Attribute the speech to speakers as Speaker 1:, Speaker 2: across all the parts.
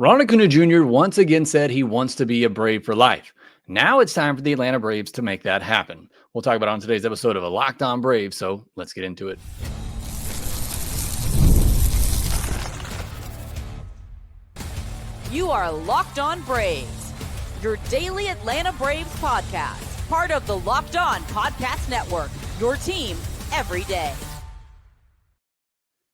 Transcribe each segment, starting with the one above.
Speaker 1: Ronald Acuña Jr. once again said he wants to be a Brave for life. Now it's time for the Atlanta Braves to make that happen. We'll talk about it on today's episode of a Locked On Braves, so let's get into it.
Speaker 2: You are Locked On Braves, your daily Atlanta Braves podcast, part of the Locked On Podcast Network, your team every day.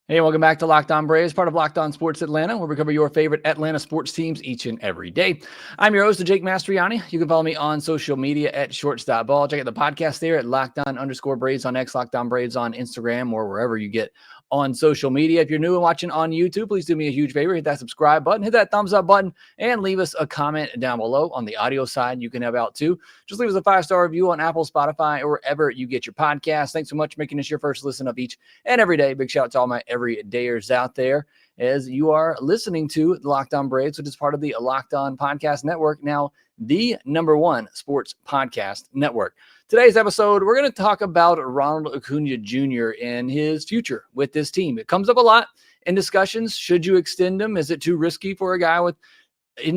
Speaker 1: Hey, welcome back to Locked On Braves, part of Locked On Sports Atlanta, where we cover your favorite Atlanta sports teams each and every day. I'm your host, Jake Mastroianni. You can follow me on social media at shorts.ball. Check out the podcast there at LockedOn_Braves on X, Locked On Braves on Instagram, or wherever you get on social media. If you're new and watching on YouTube, please do me a huge favor. Hit that subscribe button, hit that thumbs up button, and leave us a comment down below. On the audio side, you can have out too. Just leave us a 5-star review on Apple, Spotify, or wherever you get your podcasts. Thanks so much for making this your first listen of each and every day. Big shout out to all my everydayers out there as you are listening to Locked On Braves, which is part of the Locked On Podcast Network, now the #1 sports podcast network. Today's episode, we're going to talk about Ronald Acuña Jr. and his future with this team. It comes up a lot in discussions. Should you extend him? Is it too risky for a guy with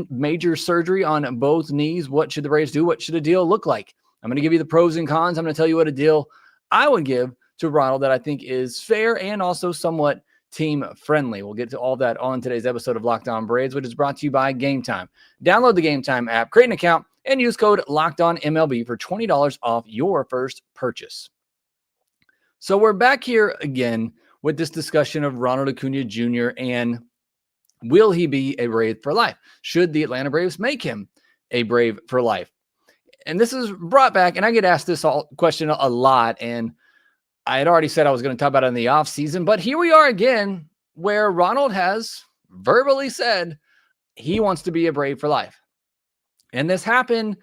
Speaker 1: major surgery on both knees? What should the Braves do? What should a deal look like? I'm going to give you the pros and cons. I'm going to tell you what a deal I would give to Ronald that I think is fair and also somewhat team friendly. We'll get to all that on today's episode of Locked On Braves, which is brought to you by Game Time. Download the Game Time app, create an account, and use code LOCKEDONMLB for $20 off your first purchase. So we're back here again with this discussion of Ronald Acuña Jr. and will he be a Brave for life? Should the Atlanta Braves make him a Brave for life? And this is brought back, and I get asked this question a lot, and I had already said I was going to talk about it in the offseason, but here we are again where Ronald has verbally said he wants to be a Brave for life. And this happened,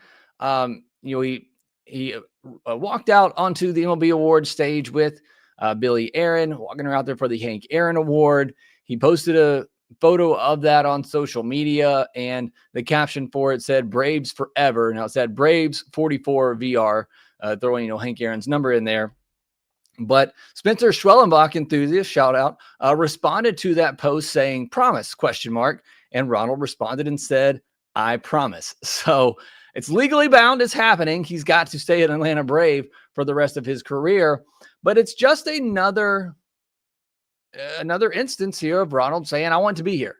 Speaker 1: he walked out onto the MLB Awards stage with Billy Aaron, walking out there for the Hank Aaron Award. He posted a photo of that on social media, and the caption for it said Braves forever. Now it said Braves 44 VR, throwing, Hank Aaron's number in there. But Spencer Schwellenbach, enthusiast, shout out, responded to that post saying, promise, ? And Ronald responded and said, I promise. So it's legally bound. It's happening. He's got to stay an Atlanta Brave for the rest of his career. But it's just another instance here of Ronald saying, I want to be here.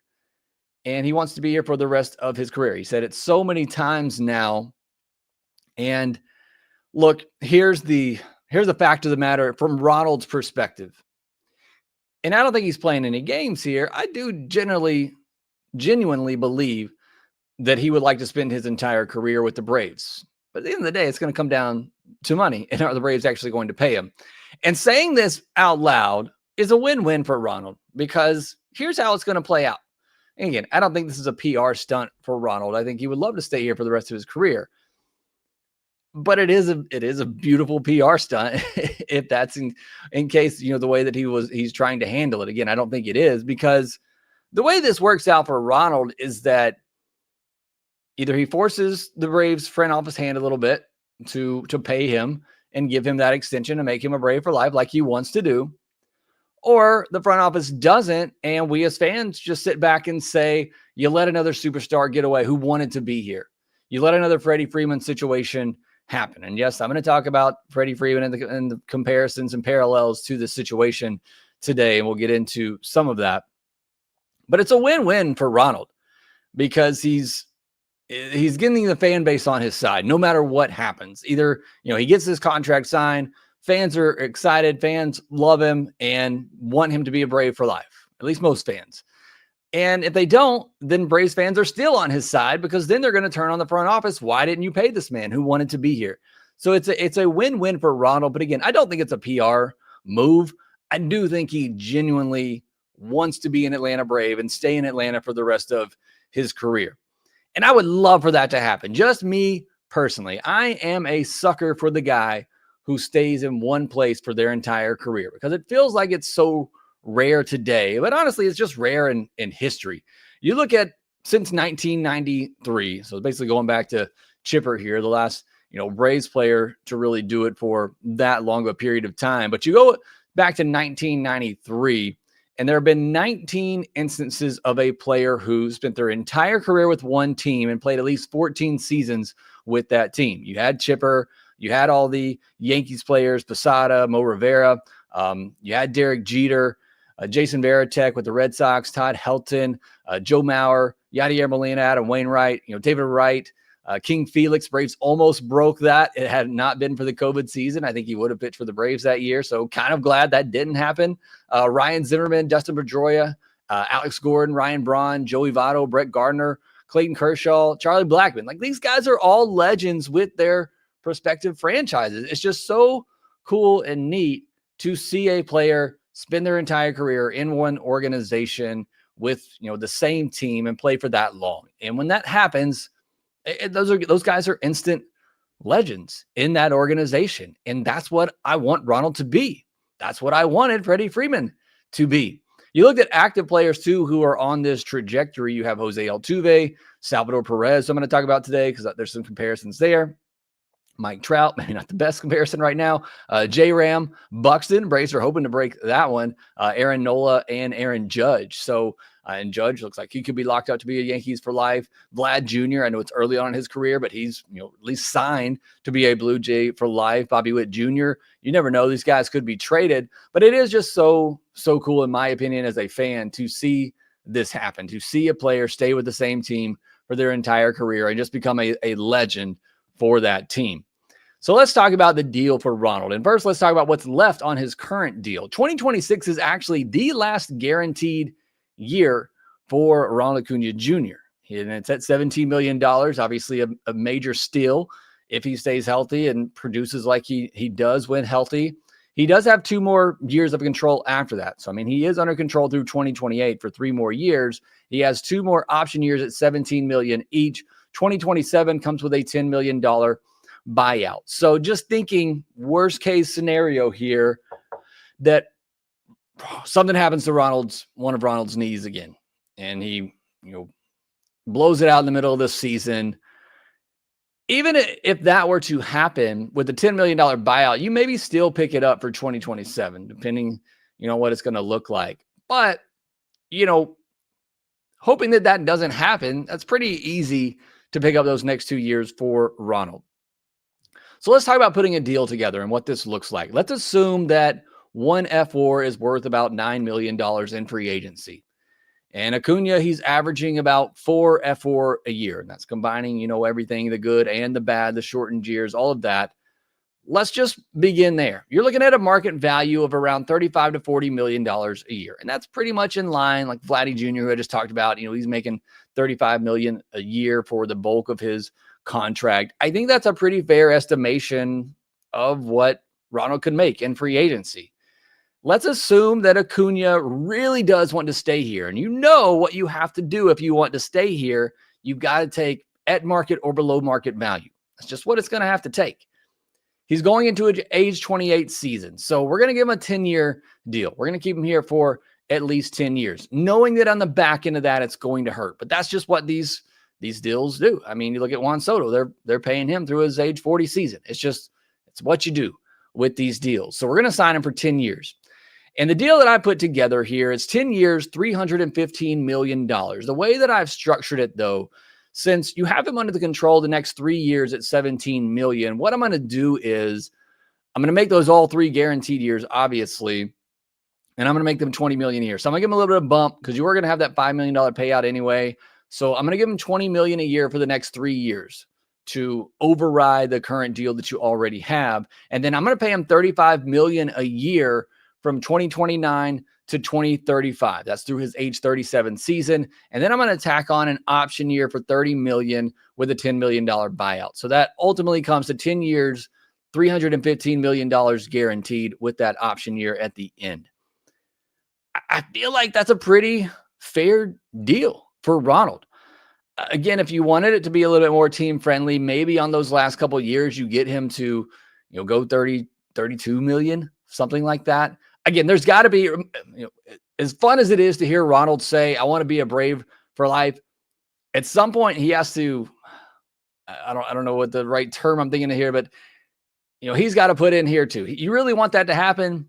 Speaker 1: And he wants to be here for the rest of his career. He said it so many times now. And look, here's the fact of the matter from Ronald's perspective. And I don't think he's playing any games here. I do genuinely believe that he would like to spend his entire career with the Braves. But at the end of the day, it's going to come down to money. And are the Braves actually going to pay him? And saying this out loud is a win-win for Ronald, because here's how it's going to play out. And again, I don't think this is a PR stunt for Ronald. I think he would love to stay here for the rest of his career. But it is a beautiful PR stunt if that's in case, the way that he's trying to handle it. Again, I don't think it is, because the way this works out for Ronald is that either he forces the Braves front office hand a little bit to pay him and give him that extension to make him a Brave for life like he wants to do, or the front office doesn't, and we as fans just sit back and say, you let another superstar get away who wanted to be here. You let another Freddie Freeman situation happen. And yes, I'm going to talk about Freddie Freeman and the comparisons and parallels to the situation today, and we'll get into some of that. But it's a win-win for Ronald, because he's getting the fan base on his side no matter what happens. Either, he gets his contract signed, fans are excited, fans love him and want him to be a Brave for life, at least most fans. And if they don't, then Braves fans are still on his side, because then they're going to turn on the front office. Why didn't you pay this man who wanted to be here? So it's a win-win for Ronald. But again, I don't think it's a PR move. I do think he genuinely wants to be an Atlanta Brave and stay in Atlanta for the rest of his career. And I would love for that to happen. Just me personally. I am a sucker for the guy who stays in one place for their entire career, because it feels like it's so rare today. But honestly, it's just rare in history. You look at since 1993, so basically going back to Chipper here, the last Braves player to really do it for that long of a period of time. But you go back to 1993, And there have been 19 instances of a player who spent their entire career with one team and played at least 14 seasons with that team. You had Chipper, you had all the Yankees players, Posada, Mo Rivera, you had Derek Jeter, Jason Varitek with the Red Sox, Todd Helton, Joe Mauer, Yadier Molina, Adam Wainwright, David Wright, King Felix. Braves almost broke that. It had not been for the COVID season. I think he would have pitched for the Braves that year. So kind of glad that didn't happen. Ryan Zimmerman, Dustin Pedroia, Alex Gordon, Ryan Braun, Joey Votto, Brett Gardner, Clayton Kershaw, Charlie Blackmon. Like, these guys are all legends with their prospective franchises. It's just so cool and neat to see a player spend their entire career in one organization with, the same team and play for that long. And when that happens, those guys are instant legends in that organization. And that's what I want Ronald to be. That's what I wanted Freddie Freeman to be. You look at active players too who are on this trajectory. You have Jose Altuve, Salvador Perez, I'm going to talk about today because there's some comparisons there. Mike Trout, maybe not the best comparison right now. J-Ram, Buxton, Braves are hoping to break that one. Aaron Nola and Aaron Judge. So, and Judge looks like he could be locked up to be a Yankees for life. Vlad Jr., I know it's early on in his career, but he's at least signed to be a Blue Jay for life. Bobby Witt Jr., you never know. These guys could be traded, but it is just so cool, in my opinion, as a fan, to see this happen, to see a player stay with the same team for their entire career and just become a legend for that team. So let's talk about the deal for Ronald. And first, let's talk about what's left on his current deal. 2026 is actually the last guaranteed year for Ronald Acuña Jr. And it's at $17 million, obviously a major steal if he stays healthy and produces like he does when healthy. He does have 2 more years of control after that. So, I mean, he is under control through 2028 for 3 more years. He has 2 more option years at $17 million each. 2027 comes with a $10 million buyout. So just thinking worst case scenario here, that something happens to one of Ronald's knees again, and he, blows it out in the middle of this season. Even if that were to happen with the $10 million buyout, you maybe still pick it up for 2027, depending, what it's going to look like. But, hoping that doesn't happen, that's pretty easy to pick up those next 2 years for Ronald. So let's talk about putting a deal together and what this looks like. Let's assume that one F4 is worth about $9 million in free agency. And Acuna, he's averaging about 4 F4 a year. And that's combining, everything, the good and the bad, the shortened years, all of that. Let's just begin there. You're looking at a market value of around $35 to $40 million a year. And that's pretty much in line, like Vladdy Jr., who I just talked about. He's making $35 million a year for the bulk of his contract. I think that's a pretty fair estimation of what Ronald could make in free agency. Let's assume that Acuna really does want to stay here. And what you have to do if you want to stay here. You've got to take at market or below market value. That's just what it's going to have to take. He's going into an age 28 season. So we're going to give him a 10-year deal. We're going to keep him here for at least 10 years, knowing that on the back end of that, it's going to hurt. But that's just what these deals do. I mean, you look at Juan Soto, they're paying him through his age 40 season. It's what you do with these deals. So we're going to sign him for 10 years. And the deal that I put together here is 10 years, $315 million. The way that I've structured it, though, since you have him under the control the next 3 years at $17 million, what I'm going to do is I'm going to make those all 3 guaranteed years, obviously, and I'm going to make them $20 million a year. So I'm going to give him a little bit of bump because you were going to have that $5 million payout anyway. So I'm going to give him $20 million a year for the next 3 years to override the current deal that you already have. And then I'm going to pay him $35 million a year from 2029 to 2035. That's through his age 37 season. And then I'm going to tack on an option year for $30 million with a $10 million buyout. So that ultimately comes to 10 years, $315 million guaranteed with that option year at the end. I feel like that's a pretty fair deal for Ronald. Again, if you wanted it to be a little bit more team friendly, maybe on those last couple of years, you get him to, go 30, 32 million, something like that. Again, there's got to be, as fun as it is to hear Ronald say, I want to be a Brave for life. At some point he has to, I don't know what the right term I'm thinking of here, but he's got to put in here too. You really want that to happen,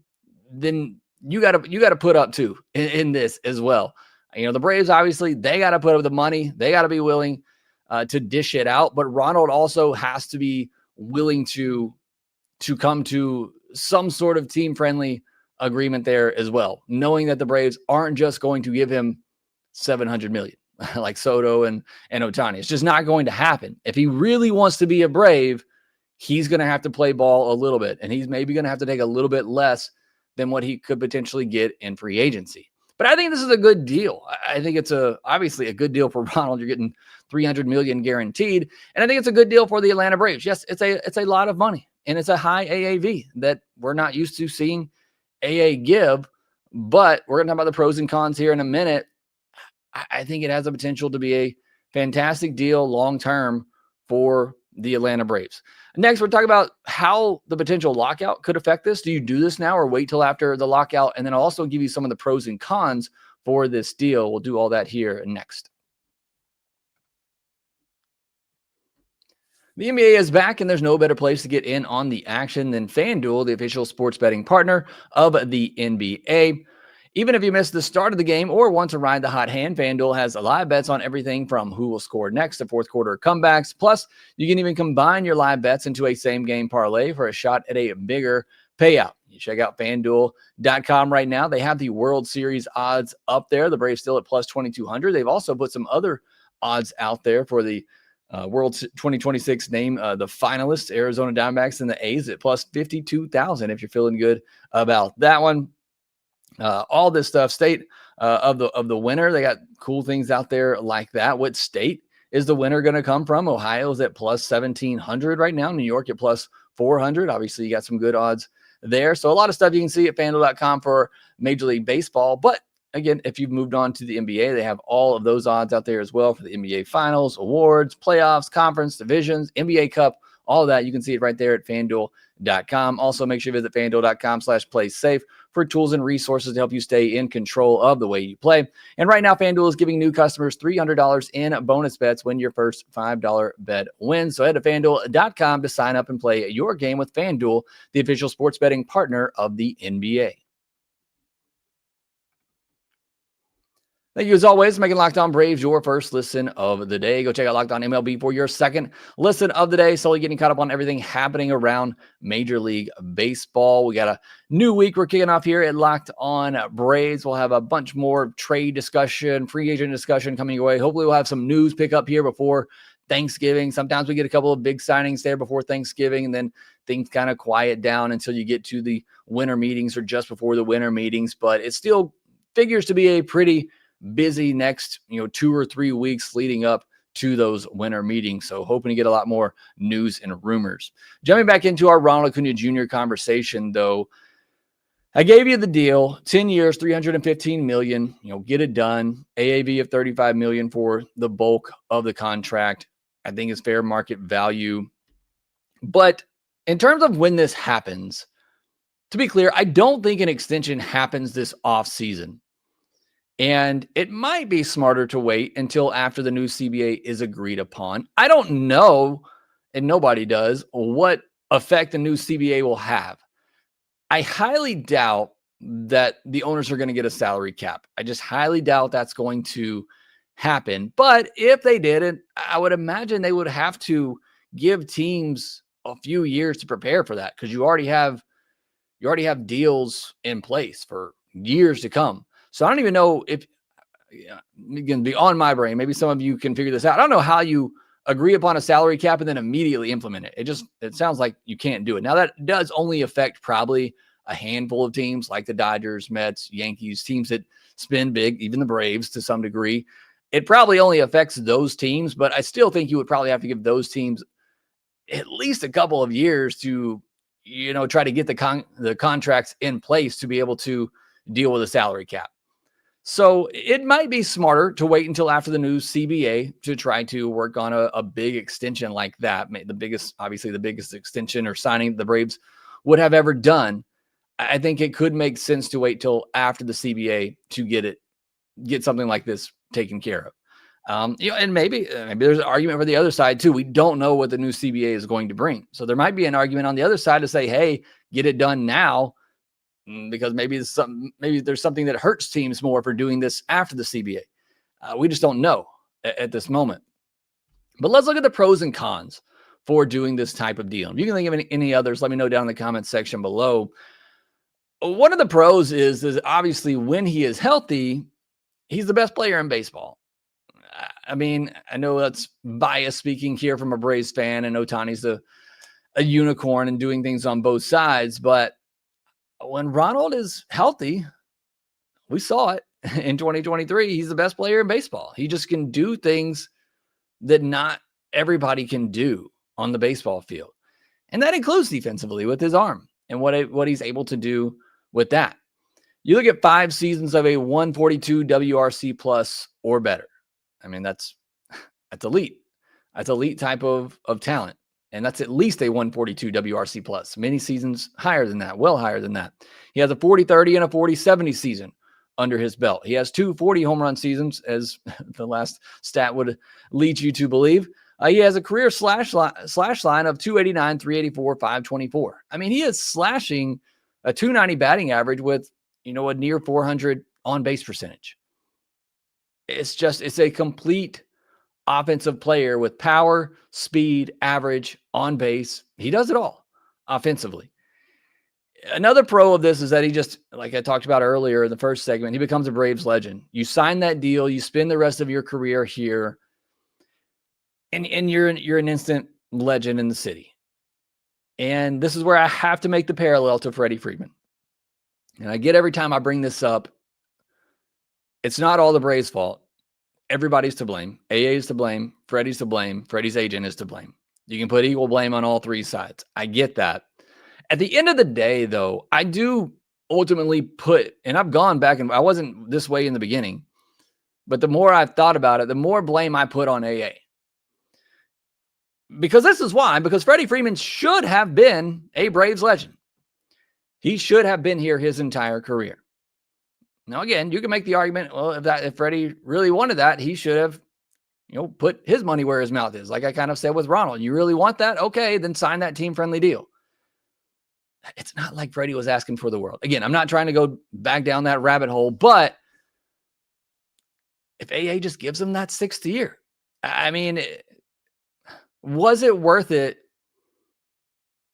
Speaker 1: then you got to put up too in this as well. The Braves, obviously, they got to put up the money. They got to be willing to dish it out. But Ronald also has to be willing to come to some sort of team-friendly agreement there as well, knowing that the Braves aren't just going to give him $700 million like Soto and Ohtani. It's just not going to happen. If he really wants to be a Brave, he's going to have to play ball a little bit, and he's maybe going to have to take a little bit less than what he could potentially get in free agency. But I think this is a good deal. I think it's obviously a good deal for Ronald. You're getting $300 million guaranteed, and I think it's a good deal for the Atlanta Braves. Yes, it's a lot of money, and it's a high AAV that we're not used to seeing AA give. But we're going to talk about the pros and cons here in a minute. I think it has the potential to be a fantastic deal long term for the Atlanta Braves. Next, we're talking about how the potential lockout could affect this. Do you do this now or wait till after the lockout? And then I'll also give you some of the pros and cons for this deal. We'll do all that here next. The NBA is back, and there's no better place to get in on the action than FanDuel, the official sports betting partner of the NBA. Even if you missed the start of the game or want to ride the hot hand, FanDuel has live bets on everything from who will score next to fourth quarter comebacks. Plus, you can even combine your live bets into a same-game parlay for a shot at a bigger payout. You check out FanDuel.com right now. They have the World Series odds up there. The Braves still at plus 2,200. They've also put some other odds out there for the World 2026 name, the finalists, Arizona Diamondbacks and the A's at plus 52,000 if you're feeling good about that one. All this stuff, state of the winner. They got cool things out there like that. What state is the winner going to come from? Ohio is at plus 1,700 right now. New York at plus 400. Obviously, you got some good odds there. So a lot of stuff you can see at FanDuel.com for Major League Baseball. But again, if you've moved on to the NBA, they have all of those odds out there as well for the NBA Finals, awards, playoffs, conference, divisions, NBA Cup, all of that. You can see it right there at FanDuel.com. Also, make sure you visit FanDuel.com/playsafe for tools and resources to help you stay in control of the way you play. And right now, FanDuel is giving new customers $300 in bonus bets when your first $5 bet wins. So head to FanDuel.com to sign up and play your game with FanDuel, the official sports betting partner of the NBA. Thank you, as always, for making Locked On Braves your first listen of the day. Go check out Locked On MLB for your second listen of the day. Slowly getting caught up on everything happening around Major League Baseball. We got a new week we're kicking off here at Locked On Braves. We'll have a bunch more trade discussion, free agent discussion coming your way. Hopefully we'll have some news pick up here before Thanksgiving. Sometimes we get a couple of big signings there before Thanksgiving, and then things kind of quiet down until you get to the winter meetings or just before the winter meetings. But it still figures to be a pretty busy next 2 or 3 weeks leading up to those winter meetings. So hoping to get a lot more news and rumors. Jumping back into our Ronald Acuña Jr. conversation, though, I gave you the deal, 10 years, $315 million, get it done. AAV of $35 million for the bulk of the contract. I think it's fair market value. But in terms of when this happens, to be clear, I don't think an extension happens this offseason. And it might be smarter to wait until after the new CBA is agreed upon. I don't know, and nobody does, what effect the new CBA will have. I highly doubt that the owners are going to get a salary cap. I just highly doubt that's going to happen. But if they did, I would imagine they would have to give teams a few years to prepare for that, because you already have deals in place for years to come. So I don't even know if, again, beyond my brain, maybe some of you can figure this out. I don't know how you agree upon a salary cap and then immediately implement it. It sounds like you can't do it. Now, that does only affect probably a handful of teams like the Dodgers, Mets, Yankees, teams that spend big, even the Braves to some degree. It probably only affects those teams, but I still think you would probably have to give those teams at least a couple of years to, try to get the contracts in place to be able to deal with a salary cap. So it might be smarter to wait until after the new CBA to try to work on a big extension like that. Obviously the biggest extension or signing the Braves would have ever done. I think it could make sense to wait till after the CBA to get something like this taken care of. And maybe there's an argument for the other side too. We don't know what the new CBA is going to bring. So there might be an argument on the other side to say, hey, get it done now. because maybe there's something that hurts teams more for doing this after the CBA. We just don't know at this moment. But let's look at the pros and cons for doing this type of deal. If you can think of any others, let me know down in the comments section below. One of the pros is obviously when he is healthy, he's the best player in baseball. I mean, I know that's bias speaking here from a Braves fan, and Ohtani's a unicorn and doing things on both sides. But when Ronald is healthy, we saw it in 2023. He's the best player in baseball. He just can do things that not everybody can do on the baseball field. And that includes defensively with his arm and what he's able to do with that. You look at 5 seasons of a 142 WRC plus or better. I mean, that's elite. That's elite type of talent. And that's at least a 142 WRC plus. Many seasons higher than that, well higher than that. He has a 40-30 and a 40-70 season under his belt. He has 2 40 home run seasons, as the last stat would lead you to believe. He has a career slash line of 289, 384, 524. I mean, he is slashing a 290 batting average with, a near 400 on base percentage. It's a complete offensive player with power, speed, average, on base. He does it all offensively. Another pro of this is that he just, like I talked about earlier in the first segment, he becomes a Braves legend. You sign that deal, you spend the rest of your career here, and you're an instant legend in the city. And this is where I have to make the parallel to Freddie Freeman. And I get every time I bring this up, it's not all the Braves' fault. Everybody's to blame. AA is to blame. Freddie's to blame. Freddie's agent is to blame. You can put equal blame on all 3 sides. I get that. At the end of the day, though, I do ultimately put, and I've gone back, and I wasn't this way in the beginning, but the more I've thought about it, the more blame I put on AA. Because this is why, because Freddie Freeman should have been a Braves legend. He should have been here his entire career. Now, again, you can make the argument, well, if Freddie really wanted that, he should have, put his money where his mouth is. Like I kind of said with Ronald, you really want that? Okay, then sign that team-friendly deal. It's not like Freddie was asking for the world. Again, I'm not trying to go back down that rabbit hole, but if AA just gives him that 6th year, I mean, was it worth it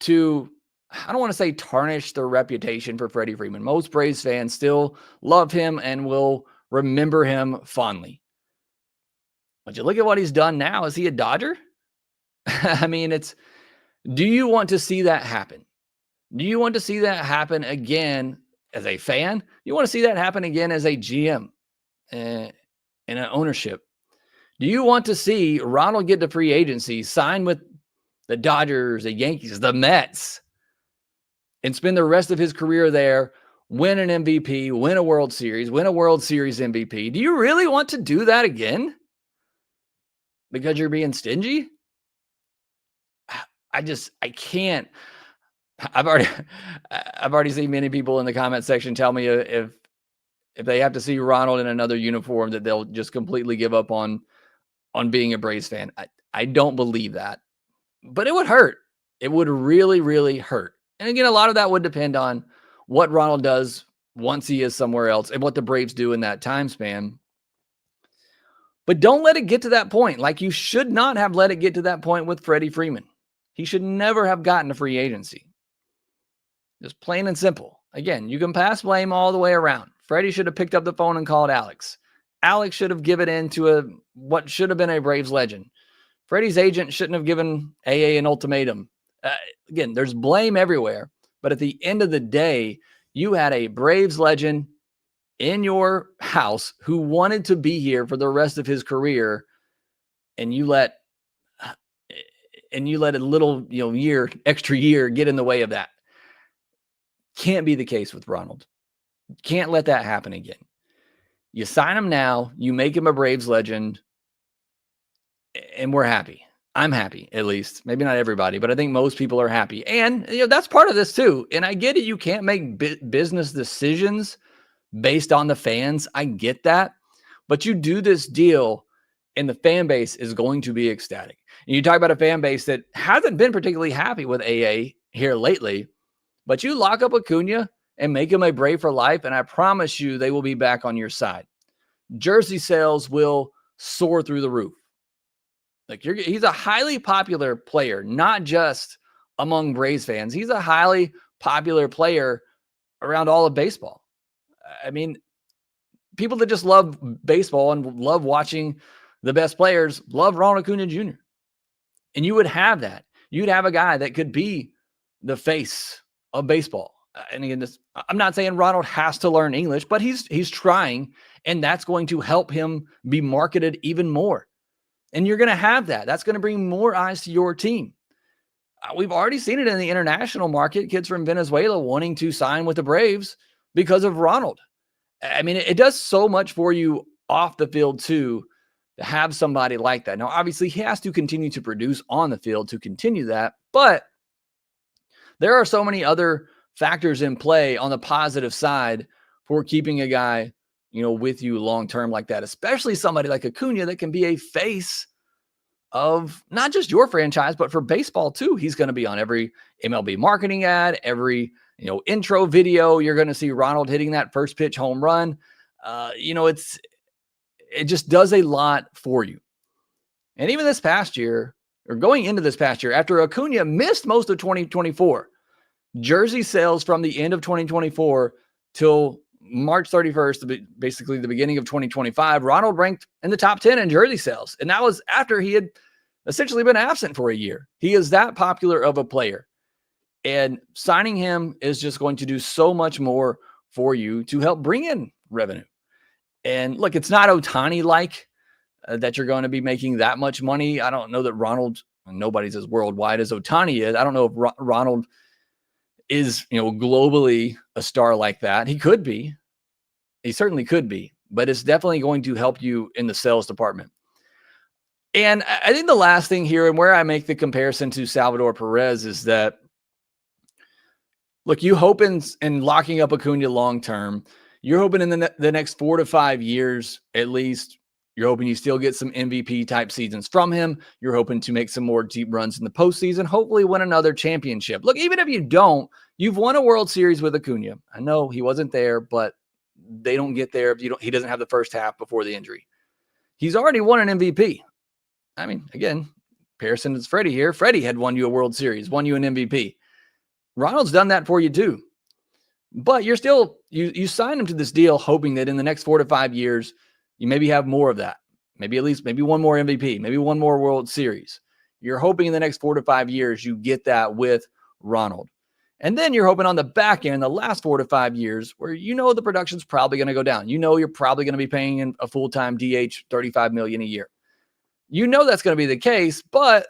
Speaker 1: to, I don't want to say tarnish the reputation for Freddie Freeman. Most Braves fans still love him and will remember him fondly. But you look at what he's done now. Is he a Dodger? I mean, do you want to see that happen? Do you want to see that happen again as a fan? You want to see that happen again as a GM and an ownership? Do you want to see Ronald get to free agency, sign with the Dodgers, the Yankees, the Mets, and spend the rest of his career there, win an MVP, win a World Series, win a World Series MVP? Do you really want to do that again? Because you're being stingy? I can't. I've already seen many people in the comment section tell me if they have to see Ronald in another uniform that they'll just completely give up on being a Braves fan. I don't believe that, but it would hurt. It would really, really hurt. And again, a lot of that would depend on what Ronald does once he is somewhere else and what the Braves do in that time span. But don't let it get to that point. Like you should not have let it get to that point with Freddie Freeman. He should never have gotten a free agency. Just plain and simple. Again, you can pass blame all the way around. Freddie should have picked up the phone and called Alex. Alex should have given in to what should have been a Braves legend. Freddie's agent shouldn't have given AA an ultimatum. Again, there's blame everywhere. But at the end of the day, you had a Braves legend in your house who wanted to be here for the rest of his career, and you let a little extra year get in the way of that. Can't be the case with Ronald. Can't let that happen again. You sign him now, you make him a Braves legend, and we're happy. I'm happy, at least. Maybe not everybody, but I think most people are happy. And that's part of this too. And I get it. You can't make business decisions based on the fans. I get that. But you do this deal, and the fan base is going to be ecstatic. And you talk about a fan base that hasn't been particularly happy with AA here lately. But you lock up Acuña, and make him a Brave for life, and I promise you they will be back on your side. Jersey sales will soar through the roof. He's a highly popular player, not just among Braves fans. He's a highly popular player around all of baseball. I mean, people that just love baseball and love watching the best players love Ronald Acuña Jr. And you would have that. You'd have a guy that could be the face of baseball. And again, I'm not saying Ronald has to learn English, but he's trying, and that's going to help him be marketed even more. And you're going to have that. That's going to bring more eyes to your team. We've already seen it in the international market, kids from Venezuela wanting to sign with the Braves because of Ronald. I mean, it does so much for you off the field too, to have somebody like that. Now, obviously, he has to continue to produce on the field to continue that, but there are so many other factors in play on the positive side for keeping a guy, with you long-term like that, especially somebody like Acuña that can be a face of not just your franchise, but for baseball too. He's going to be on every MLB marketing ad, every, intro video. You're going to see Ronald hitting that first pitch home run. It just does a lot for you. And even this past year, or going into this past year, after Acuña missed most of 2024, jersey sales from the end of 2024 till March 31st, basically the beginning of 2025, Ronald ranked in the top 10 in jersey sales. And that was after he had essentially been absent for a year. He is that popular of a player. And signing him is just going to do so much more for you to help bring in revenue. And look, it's not Ohtani-like that you're going to be making that much money. I don't know that Ronald, nobody's as worldwide as Ohtani is. I don't know if Ronald is, globally a star like that. He could be. He certainly could be. But it's definitely going to help you in the sales department. And I think the last thing here, and where I make the comparison to Salvador Perez, is that, look, you hope in locking up Acuña long-term, you're hoping in the next 4 to 5 years, at least, you're hoping you still get some MVP-type seasons from him. You're hoping to make some more deep runs in the postseason, hopefully win another championship. Look, even if you don't, you've won a World Series with Acuña. I know he wasn't there, but they don't get there if he doesn't have the first half before the injury. He's already won an MVP. I mean, again, comparison is Freddie here. Freddie had won you a World Series, won you an MVP. Ronald's done that for you too. But you're still, you signed him to this deal hoping that in the next 4 to 5 years, you maybe have more of that. Maybe one more MVP, maybe one more World Series. You're hoping in the next 4 to 5 years, you get that with Ronald. And then you're hoping on the back end, the last 4 to 5 years, where the production's probably going to go down. You're probably going to be paying a full-time DH $35 million a year. That's going to be the case, but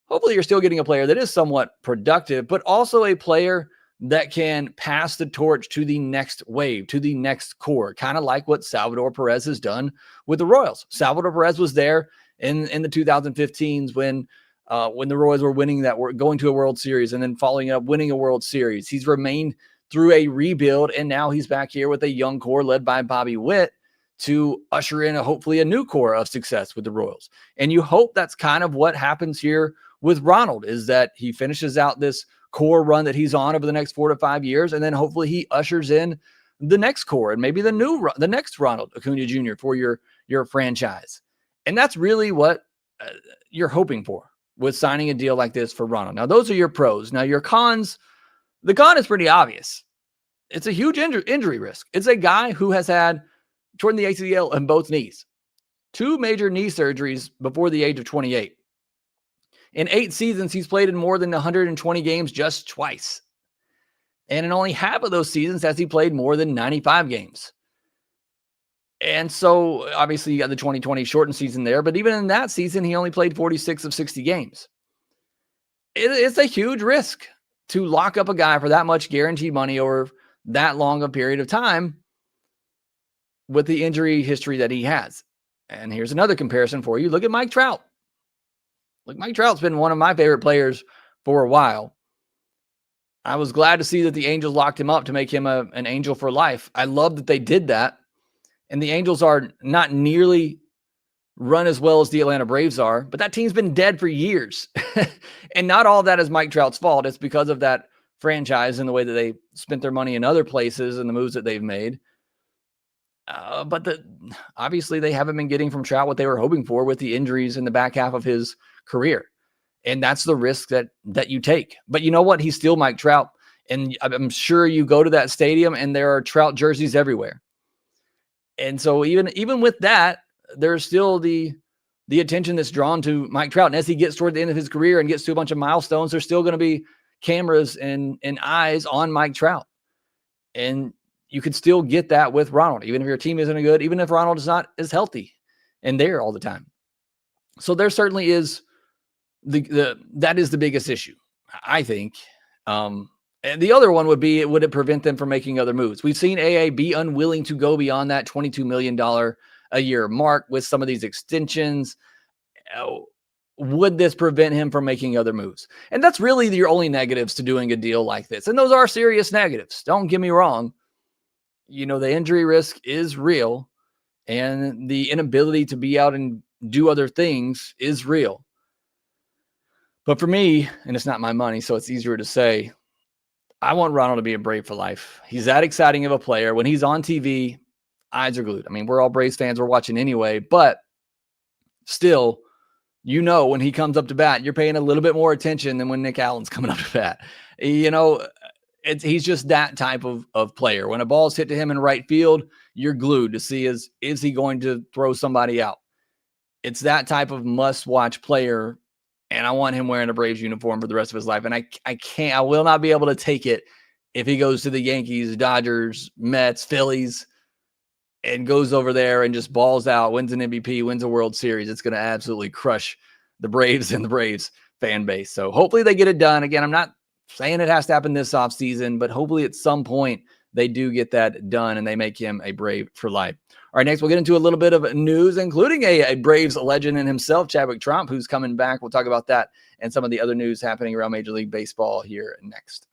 Speaker 1: hopefully you're still getting a player that is somewhat productive, but also a player that can pass the torch to the next wave, to the next core, kind of like what Salvador Perez has done with the Royals. Salvador Perez was there in the 2015s when the Royals were going to a World Series and then following up winning a World Series. He's remained through a rebuild, and now he's back here with a young core led by Bobby Witt to usher in hopefully a new core of success with the Royals. And you hope that's kind of what happens here with Ronald, is that he finishes out this core run that he's on over the next 4 to 5 years, and then hopefully he ushers in the next core and maybe the next Ronald Acuña Jr. for your franchise. And that's really what you're hoping for with signing a deal like this for Ronald. Now, those are your pros. Now, your cons, the con is pretty obvious. It's a huge injury risk. It's a guy who has had torn the ACL in both knees, 2 major knee surgeries before the age of 28. In 8 seasons, he's played in more than 120 games just twice. And in only half of those seasons has he played more than 95 games. And so, obviously, you got the 2020 shortened season there, but even in that season, he only played 46 of 60 games. It's a huge risk to lock up a guy for that much guaranteed money over that long a period of time with the injury history that he has. And here's another comparison for you. Look at Mike Trout. Look, Mike Trout's been one of my favorite players for a while. I was glad to see that the Angels locked him up to make him an Angel for life. I love that they did that. And the Angels are not nearly run as well as the Atlanta Braves are, but that team's been dead for years. And not all of that is Mike Trout's fault. It's because of that franchise in the way that they spent their money in other places and the moves that they've made. But obviously they haven't been getting from Trout what they were hoping for with the injuries in the back half of his career. And that's the risk that you take. But you know what? He's still Mike Trout. And I'm sure you go to that stadium and there are Trout jerseys everywhere. And so even with that, there's still the attention that's drawn to Mike Trout. And as he gets toward the end of his career and gets to a bunch of milestones, there's still going to be cameras and eyes on Mike Trout. And you could still get that with Ronald, even if your team isn't good, even if Ronald is not as healthy and there all the time. So there certainly is that is the biggest issue, I think. And the other one would be, would it prevent them from making other moves? We've seen AA be unwilling to go beyond that $22 million a year mark with some of these extensions. Would this prevent him from making other moves? And that's really your only negatives to doing a deal like this. And those are serious negatives. Don't get me wrong. You know, the injury risk is real and the inability to be out and do other things is real. But for me, and it's not my money, so it's easier to say, I want Ronald to be a Brave for life. He's that exciting of a player. When he's on TV, eyes are glued. I mean, we're all Braves fans. We're watching anyway, but still, you know, when he comes up to bat, you're paying a little bit more attention than when Nick Allen's coming up to bat. You know, he's just that type of player. When a ball's hit to him in right field, you're glued to see is he going to throw somebody out? It's that type of must-watch player, and I want him wearing a Braves uniform for the rest of his life. And I will not be able to take it if he goes to the Yankees, Dodgers, Mets, Phillies, and goes over there and just balls out, wins an MVP, wins a World Series. It's going to absolutely crush the Braves and the Braves fan base. So hopefully they get it done. Again, I'm not saying it has to happen this offseason, but hopefully at some point they do get that done and they make him a Brave for life. All right, next we'll get into a little bit of news, including a Braves legend in himself, Chadwick Tromp, who's coming back. We'll talk about that and some of the other news happening around Major League Baseball here next.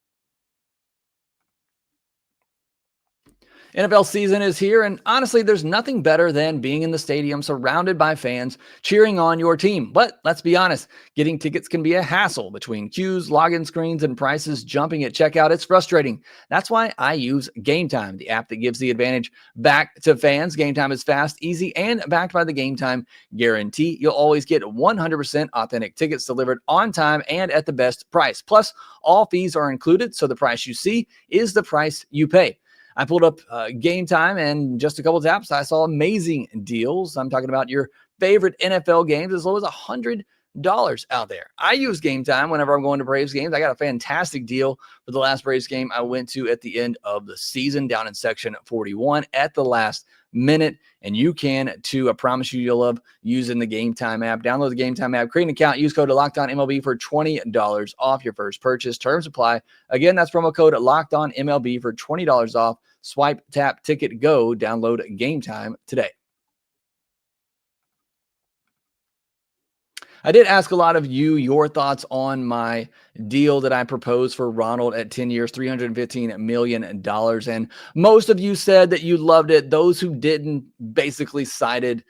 Speaker 1: NFL season is here, and honestly, there's nothing better than being in the stadium surrounded by fans cheering on your team. But let's be honest, getting tickets can be a hassle between queues, login screens, and prices jumping at checkout. It's frustrating. That's why I use Game Time, the app that gives the advantage back to fans. Game Time is fast, easy, and backed by the Game Time guarantee. You'll always get 100% authentic tickets delivered on time and at the best price. Plus, all fees are included, so the price you see is the price you pay. I pulled up Game Time, and just a couple of taps, I saw amazing deals. I'm talking about your favorite NFL games as low as $100 out there. I use Game Time whenever I'm going to Braves games. I got a fantastic deal for the last Braves game I went to at the end of the season down in section 41 at the last minute. And you can too. I promise you'll love using the Game Time app. Download the Game Time app, create an account, use code LOCKEDONMLB for $20 off your first purchase. Terms apply. Again, that's promo code LOCKEDONMLB for $20 off. Swipe, tap, ticket, go. Download Game Time today. I did ask a lot of you your thoughts on my deal that I proposed for Ronald at 10 years, $315 million. And most of you said that you loved it. Those who didn't basically cited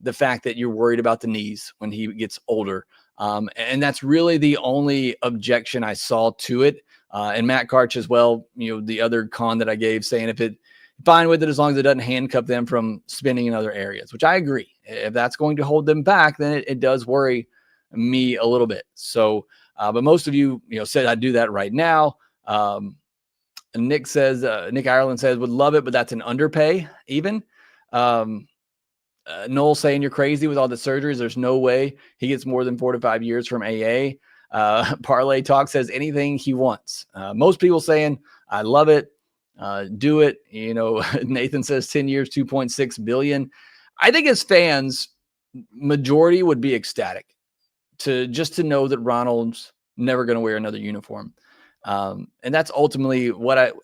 Speaker 1: the fact that you're worried about the knees when he gets older. And that's really the only objection I saw to it. And Matt Karch as well, you know, the other con that I gave, saying fine with it as long as it doesn't handcuff them from spending in other areas, which I agree. If that's going to hold them back, then it does worry me a little bit. So, but most of you, said I'd do that right now. Nick Ireland says would love it, but that's an underpay even. Noel saying you're crazy with all the surgeries. There's no way he gets more than 4 to 5 years from AA. Parlay Talk says anything he wants. Most people saying I love it. Do it. Nathan says 10 years, 2.6 billion. I think as fans, majority would be ecstatic to know that Ronald's never going to wear another uniform. And that's ultimately what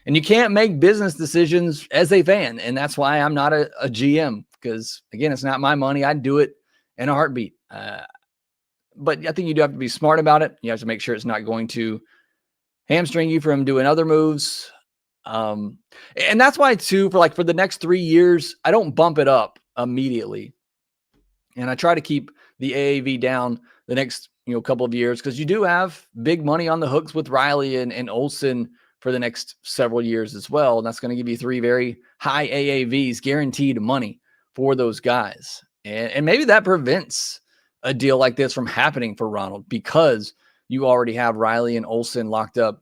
Speaker 1: and you can't make business decisions as a fan. And that's why I'm not a GM, because again, it's not my money. I'd do it in a heartbeat. But I think you do have to be smart about it. You have to make sure it's not going to hamstring you from doing other moves. And that's why too, for the next 3 years, I don't bump it up immediately. And I try to keep the AAV down the next a couple of years, because you do have big money on the hooks with Riley and Olsen for the next several years as well. And that's going to give you 3 very high AAVs, guaranteed money for those guys. And maybe that prevents a deal like this from happening for Ronald, because you already have Riley and Olsen locked up,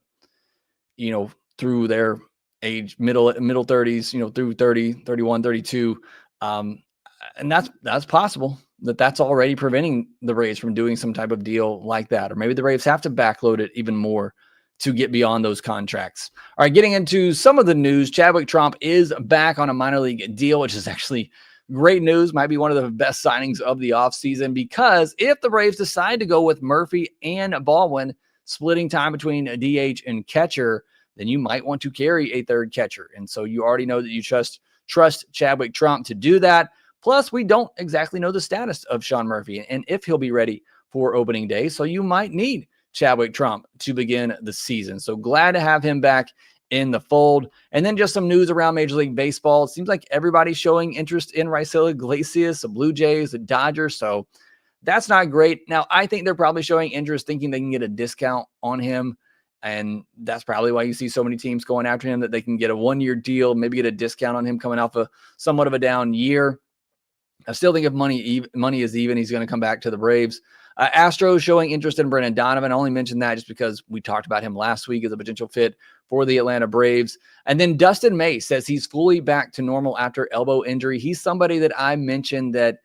Speaker 1: through their age, middle 30s, through 30, 31, 32. And that's possible that's already preventing the Braves from doing some type of deal like that. Or maybe the Braves have to backload it even more to get beyond those contracts. All right, getting into some of the news, Chadwick Tromp is back on a minor league deal, which is actually great news. Might be one of the best signings of the offseason, because if the Braves decide to go with Murphy and Baldwin, splitting time between a DH and catcher, then you might want to carry a third catcher. And so you already know that you trust Chadwick Tromp to do that. Plus, we don't exactly know the status of Sean Murphy and if he'll be ready for opening day. So you might need Chadwick Tromp to begin the season. So glad to have him back in the fold. And then just some news around Major League Baseball. It seems like everybody's showing interest in Raisel Iglesias, the Blue Jays, the Dodgers. So that's not great. Now, I think they're probably showing interest thinking they can get a discount on him. And that's probably why you see so many teams going after him, that they can get a 1-year deal, maybe get a discount on him coming off a somewhat of a down year. I still think if money is even, he's going to come back to the Braves. Astros showing interest in Brendan Donovan. I only mentioned that just because we talked about him last week as a potential fit for the Atlanta Braves. And then Dustin May says he's fully back to normal after elbow injury. He's somebody that I mentioned that,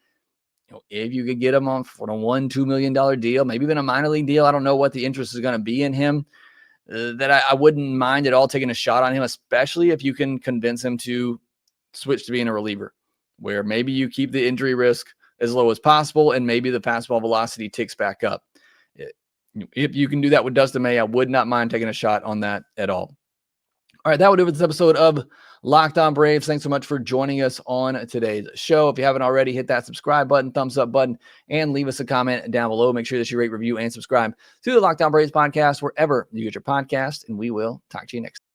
Speaker 1: if you could get him on for a $1-2 million deal, maybe even a minor league deal, I don't know what the interest is going to be in him, that I wouldn't mind at all taking a shot on him, especially if you can convince him to switch to being a reliever, where maybe you keep the injury risk as low as possible and maybe the fastball velocity ticks back up. If you can do that with Dustin May, I would not mind taking a shot on that at all. All right, that will do it for this episode of Locked On Braves. Thanks so much for joining us on today's show. If you haven't already, hit that subscribe button, thumbs up button, and leave us a comment down below. Make sure that you rate, review, and subscribe to the Locked On Braves podcast wherever you get your podcast, and we will talk to you next time.